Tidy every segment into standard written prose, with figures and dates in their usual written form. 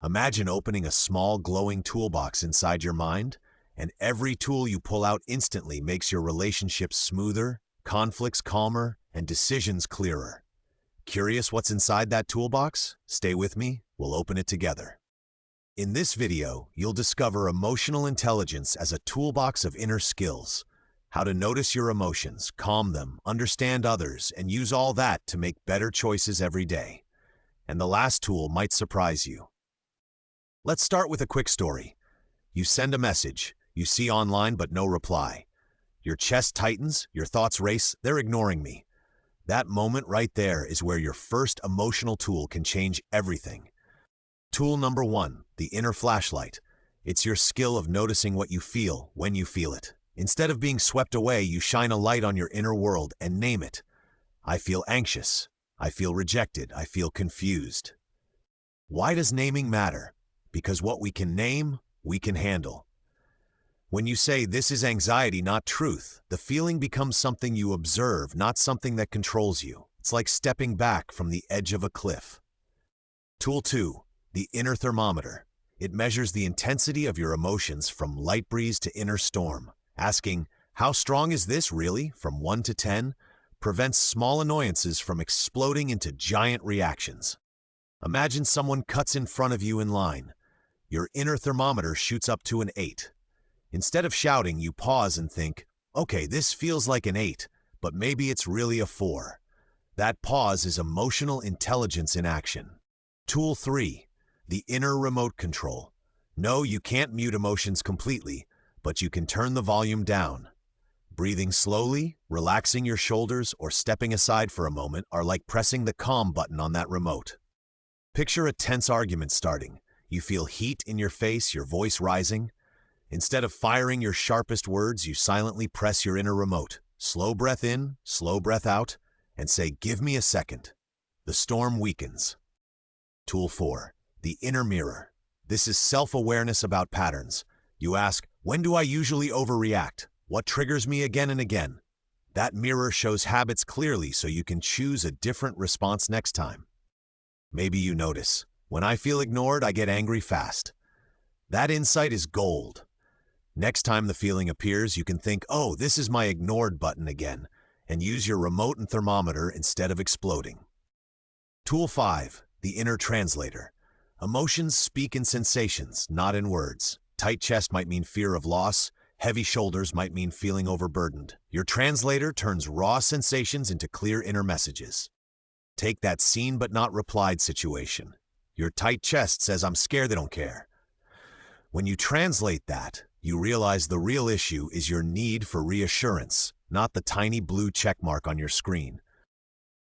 Imagine opening a small glowing toolbox inside your mind, and every tool you pull out instantly makes your relationships smoother, conflicts calmer, and decisions clearer. Curious what's inside that toolbox? Stay with me, we'll open it together. In this video, you'll discover emotional intelligence as a toolbox of inner skills. How to notice your emotions, calm them, understand others, and use all that to make better choices every day. And the last tool might surprise you. Let's start with a quick story. You send a message, you see online but no reply. Your chest tightens, your thoughts race, they're ignoring me. That moment right there is where your first emotional tool can change everything. Tool number 1, the inner flashlight. It's your skill of noticing what you feel when you feel it. Instead of being swept away, you shine a light on your inner world and name it. I feel anxious. I feel rejected. I feel confused. Why does naming matter? Because what we can name, we can handle. When you say this is anxiety, not truth, the feeling becomes something you observe, not something that controls you. It's like stepping back from the edge of a cliff. Tool 2, the inner thermometer. It measures the intensity of your emotions from light breeze to inner storm. Asking, how strong is this really, from 1 to 10, prevents small annoyances from exploding into giant reactions. Imagine someone cuts in front of you in line. Your inner thermometer shoots up to an 8. Instead of shouting, you pause and think, okay, this feels like an 8, but maybe it's really a 4. That pause is emotional intelligence in action. Tool 3, the inner remote control. No, you can't mute emotions completely, but you can turn the volume down. Breathing slowly, relaxing your shoulders, or stepping aside for a moment are like pressing the calm button on that remote. Picture a tense argument starting. You feel heat in your face, your voice rising. Instead of firing your sharpest words, you silently press your inner remote. Slow breath in, slow breath out, and say, give me a second. The storm weakens. Tool 4, the inner mirror. This is self-awareness about patterns. You ask, when do I usually overreact? What triggers me again and again? That mirror shows habits clearly so you can choose a different response next time. Maybe you notice, when I feel ignored, I get angry fast. That insight is gold. Next time the feeling appears, you can think, oh, this is my ignored button again, and use your remote and thermometer instead of exploding. Tool 5, the inner translator. Emotions speak in sensations, not in words. Tight chest might mean fear of loss. Heavy shoulders might mean feeling overburdened. Your translator turns raw sensations into clear inner messages. Take that seen but not replied situation. Your tight chest says, I'm scared they don't care. When you translate that, you realize the real issue is your need for reassurance, not the tiny blue check mark on your screen.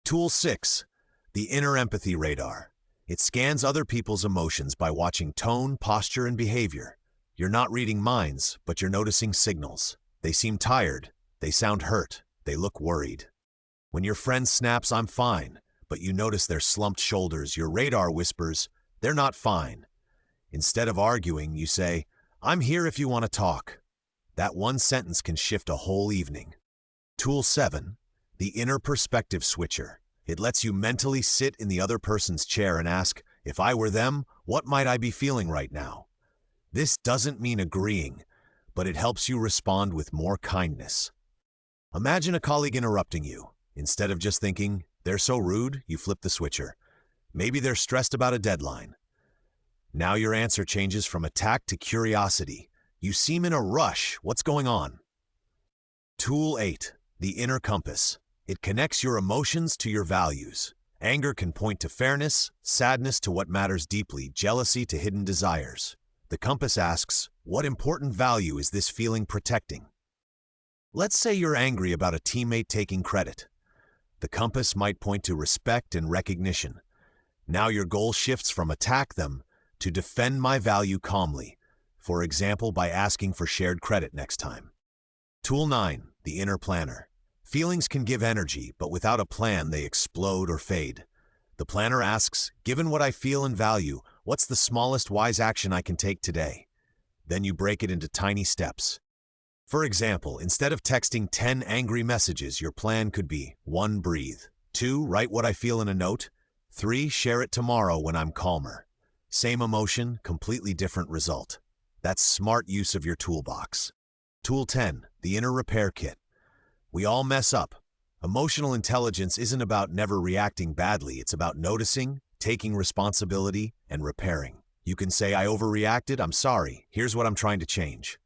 Tool 6, the inner empathy radar. It scans other people's emotions by watching tone, posture, and behavior. You're not reading minds, but you're noticing signals. They seem tired, they sound hurt, they look worried. When your friend snaps, I'm fine, but you notice their slumped shoulders, your radar whispers, they're not fine. Instead of arguing, you say, I'm here if you want to talk. That one sentence can shift a whole evening. Tool 7, the inner perspective switcher. It lets you mentally sit in the other person's chair and ask, if I were them, what might I be feeling right now? This doesn't mean agreeing, but it helps you respond with more kindness. Imagine a colleague interrupting you. Instead of just thinking, they're so rude, you flip the switcher. Maybe they're stressed about a deadline. Now your answer changes from attack to curiosity. You seem in a rush. What's going on? Tool 8, the inner compass. It connects your emotions to your values. Anger can point to fairness, sadness to what matters deeply, jealousy to hidden desires. The compass asks, what important value is this feeling protecting? Let's say you're angry about a teammate taking credit. The compass might point to respect and recognition. Now your goal shifts from attack them to defend my value calmly, for example, by asking for shared credit next time. Tool 9, the inner planner. Feelings can give energy, but without a plan, they explode or fade. The planner asks, given what I feel and value, what's the smallest wise action I can take today? Then you break it into tiny steps. For example, instead of texting 10 angry messages, your plan could be 1. Breathe. 2. Write what I feel in a note. 3. Share it tomorrow when I'm calmer. Same emotion, completely different result. That's smart use of your toolbox. Tool 10, the inner repair kit. We all mess up. Emotional intelligence isn't about never reacting badly, it's about noticing, taking responsibility, and repairing. You can say, I overreacted, I'm sorry, here's what I'm trying to change.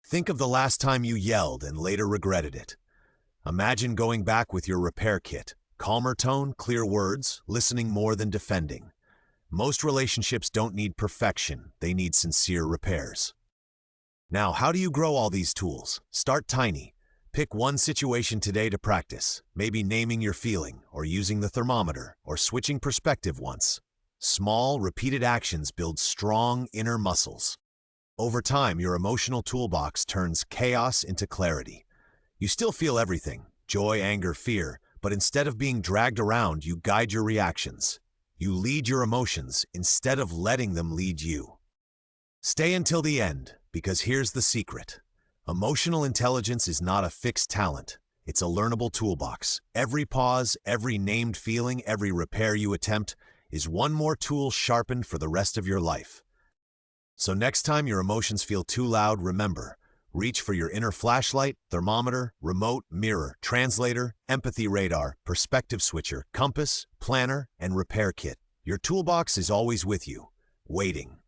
Think of the last time you yelled and later regretted it. Imagine going back with your repair kit. Calmer tone, clear words, listening more than defending. Most relationships don't need perfection, they need sincere repairs. Now, how do you grow all these tools? Start tiny. Pick one situation today to practice, maybe naming your feeling, or using the thermometer, or switching perspective once. Small, repeated actions build strong inner muscles. Over time, your emotional toolbox turns chaos into clarity. You still feel everything, joy, anger, fear, but instead of being dragged around, you guide your reactions. You lead your emotions instead of letting them lead you. Stay until the end, because here's the secret. Emotional intelligence is not a fixed talent. It's a learnable toolbox. Every pause, every named feeling, every repair you attempt is one more tool sharpened for the rest of your life. So next time your emotions feel too loud, remember, reach for your inner flashlight, thermometer, remote, mirror, translator, empathy radar, perspective switcher, compass, planner, and repair kit. Your toolbox is always with you, waiting.